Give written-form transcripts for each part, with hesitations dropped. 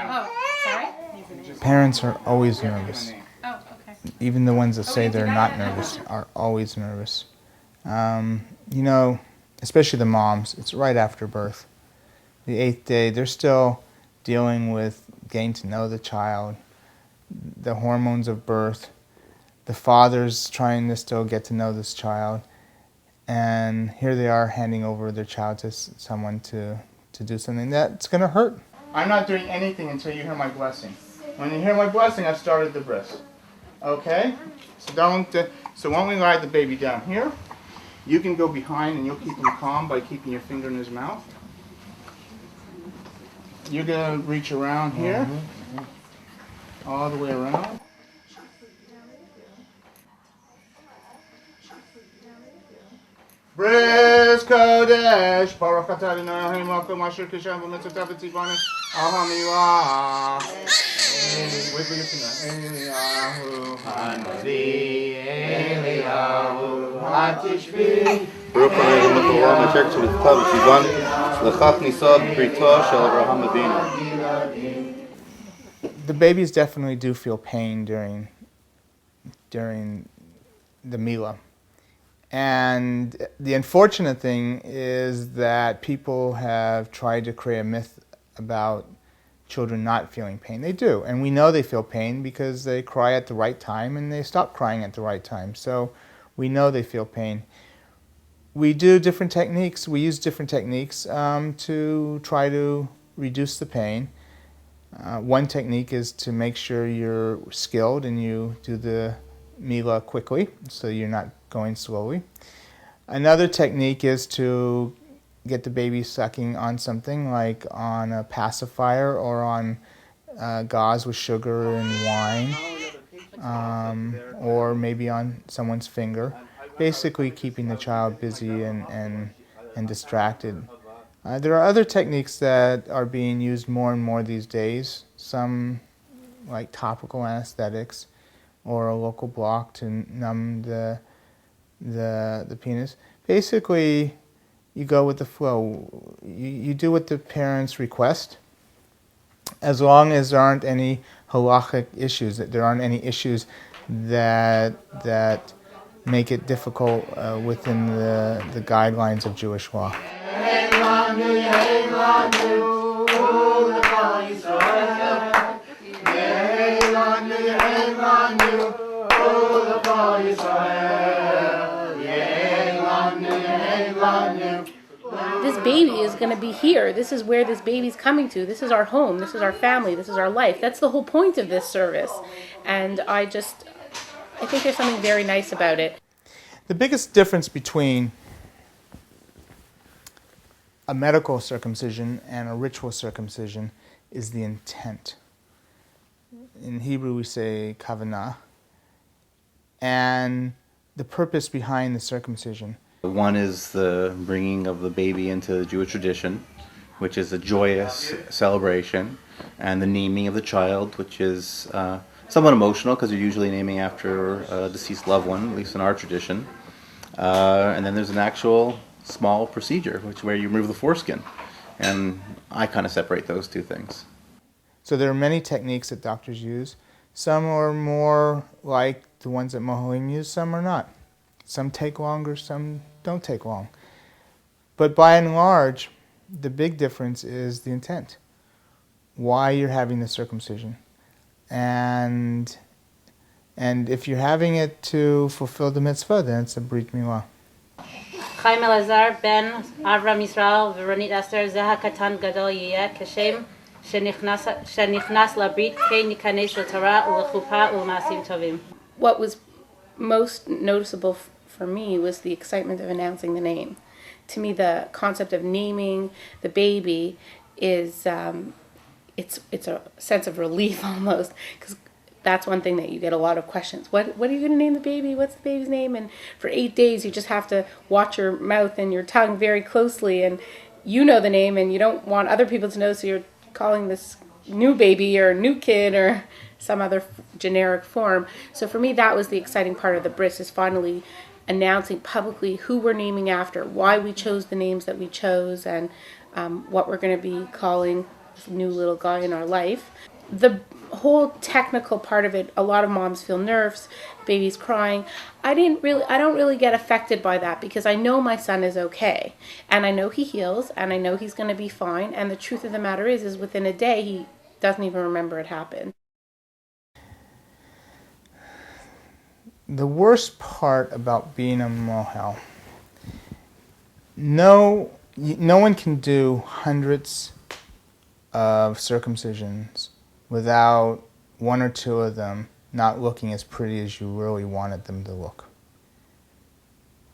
Oh, sorry? Parents are always nervous. Oh, okay. Even the ones that say they're not nervous are always nervous. You know, especially the moms, it's right after birth. The 8th day, they're still dealing with getting to know the child, the hormones of birth. The father's trying to still get to know this child. And here they are handing over their child to someone to do something that's going to hurt. I'm not doing anything until you hear my blessing. When you hear my blessing, I've started the bris. Okay? So so when we lie the baby down here, you can go behind and you'll keep him calm by keeping your finger in his mouth. You're going to reach around here, all the way around. Bris Kodesh, Baruch atah Adonai Eloheinu Malkeinu asher kisham v'mitzvotav v'tzivanu al wait for your finger. Eliyahu Hanavi, Eliyahu Hatishvi. Baruch Adonai Eloheinu asher kisham v'tzivanu l'chach nisad brito shel Avraham Avinu. The babies definitely do feel pain during the Mila. And the unfortunate thing is that people have tried to create a myth about children not feeling pain. They do, and we know they feel pain because they cry at the right time and they stop crying at the right time. So we know they feel pain. We do different techniques. We use different techniques to try to reduce the pain. One technique is to make sure you're skilled and you do the Mila quickly, so you're not going slowly. Another technique is to get the baby sucking on something like on a pacifier or on gauze with sugar and wine, or maybe on someone's finger, basically keeping the child busy and distracted. There are other techniques that are being used more and more these days, some like topical anesthetics or a local block to numb the penis. Basically, you go with the flow. You do what the parents request, as long as there aren't any halachic issues, that there aren't any issues that make it difficult within the guidelines of Jewish law. This baby is going to be here. This is where this baby's coming to. This is our home. This is our family. This is our life. That's the whole point of this service. And I think there's something very nice about it. The biggest difference between a medical circumcision and a ritual circumcision is the intent. In Hebrew we say kavanah, and the purpose behind the circumcision. One is the bringing of the baby into the Jewish tradition, which is a joyous celebration, and the naming of the child, which is somewhat emotional because you're usually naming after a deceased loved one, at least in our tradition. And then there's an actual small procedure, where you remove the foreskin, and I kind of separate those two things. So there are many techniques that doctors use. Some are more like the ones that Moyl use, some are not. Some take longer, some don't take long. But by and large, the big difference is the intent. Why you're having the circumcision. And if you're having it to fulfill the mitzvah, then it's a brit milah. Chaim Elazar ben Avram Yisrael v'Ronit Esther Zeha Katan Gadol Yiyeh Kashem Shenichnas Labrit Kein Yikanes L'Torah U'Lechupa U'Masim Tovim. What was most noticeable for me was the excitement of announcing the name. To me, the concept of naming the baby is it's a sense of relief almost, because that's one thing that you get a lot of questions. What are you going to name the baby? What's the baby's name? And for 8 days, you just have to watch your mouth and your tongue very closely, and you know the name, and you don't want other people to know, so you're calling this new baby or new kid or some other generic form. So for me, that was the exciting part of the bris, is finally announcing publicly who we're naming after, why we chose the names that we chose, and what we're going to be calling this new little guy in our life. The whole technical part of it, a lot of moms feel nerves, baby's crying. I don't really get affected by that because I know my son is okay, and I know he heals, and I know he's going to be fine. And the truth of the matter is within a day he doesn't even remember it happened. The worst part about being a mohel, no one can do hundreds of circumcisions without one or two of them not looking as pretty as you really wanted them to look.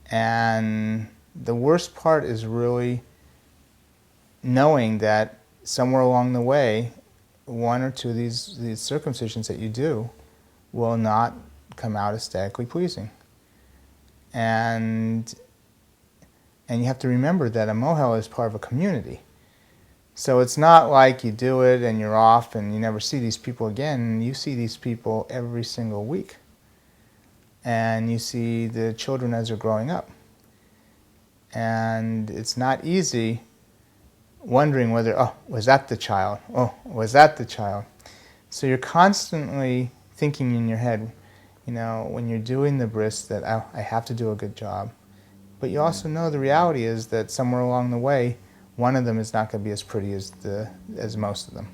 And the worst part is really knowing that somewhere along the way, one or two of these circumcisions that you do will not come out aesthetically pleasing. And you have to remember that a mohel is part of a community. So it's not like you do it and you're off and you never see these people again. You see these people every single week. And you see the children as they're growing up. And it's not easy wondering whether, oh, was that the child? Oh, was that the child? So you're constantly thinking in your head, you know, when you're doing the bris that I have to do a good job. But you also know the reality is that somewhere along the way, one of them is not going to be as pretty as most of them.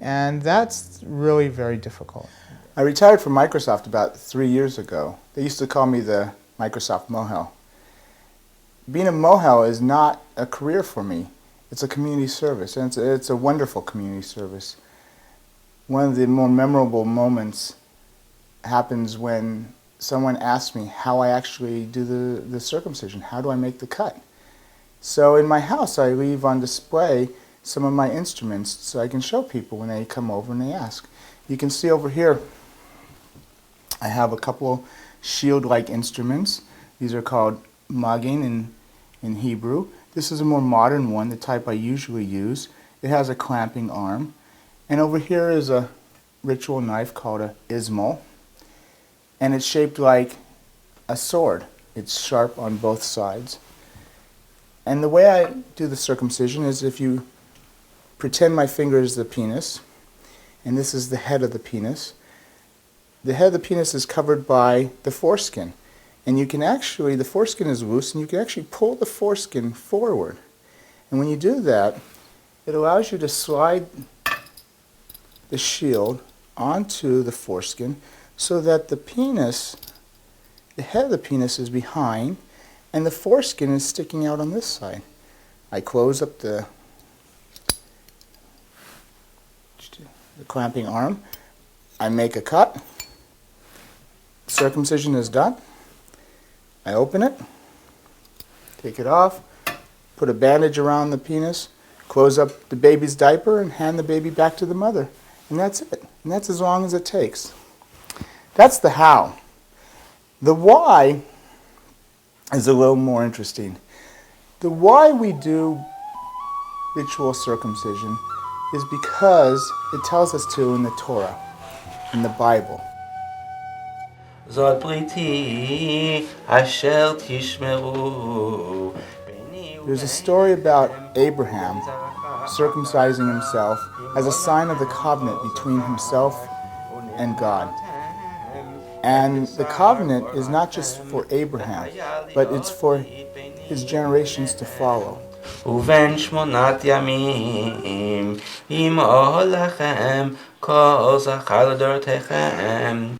And that's really very difficult. I retired from Microsoft about 3 years ago. They used to call me the Microsoft mohel. Being a mohel is not a career for me. It's a community service, and it's a wonderful community service. One of the more memorable moments happens when someone asks me how I actually do the circumcision. How do I make the cut? So in my house, I leave on display some of my instruments so I can show people when they come over and they ask. You can see over here, I have a couple shield-like instruments. These are called magin in Hebrew. This is a more modern one, the type I usually use. It has a clamping arm. And over here is a ritual knife called a ismol. And it's shaped like a sword. It's sharp on both sides. And the way I do the circumcision is if you pretend my finger is the penis, and this is the head of the penis. The head of the penis is covered by the foreskin. And you can actually, the foreskin is loose, and you can actually pull the foreskin forward. And when you do that, it allows you to slide the shield onto the foreskin so that the penis, the head of the penis is behind, and the foreskin is sticking out on this side. I close up the clamping arm. I make a cut. Circumcision is done. I open it, take it off, put a bandage around the penis, close up the baby's diaper, and hand the baby back to the mother. And that's it. And that's as long as it takes. That's the how. The why is a little more interesting. The why we do ritual circumcision is because it tells us to in the Torah, in the Bible. Zod briti asher tishmeru. There's a story about Abraham circumcising himself as a sign of the covenant between himself and God. And the covenant is not just for Abraham, but it's for his generations to follow. ובין שמונת ימים ימול לכם כל זכר לדורותיכם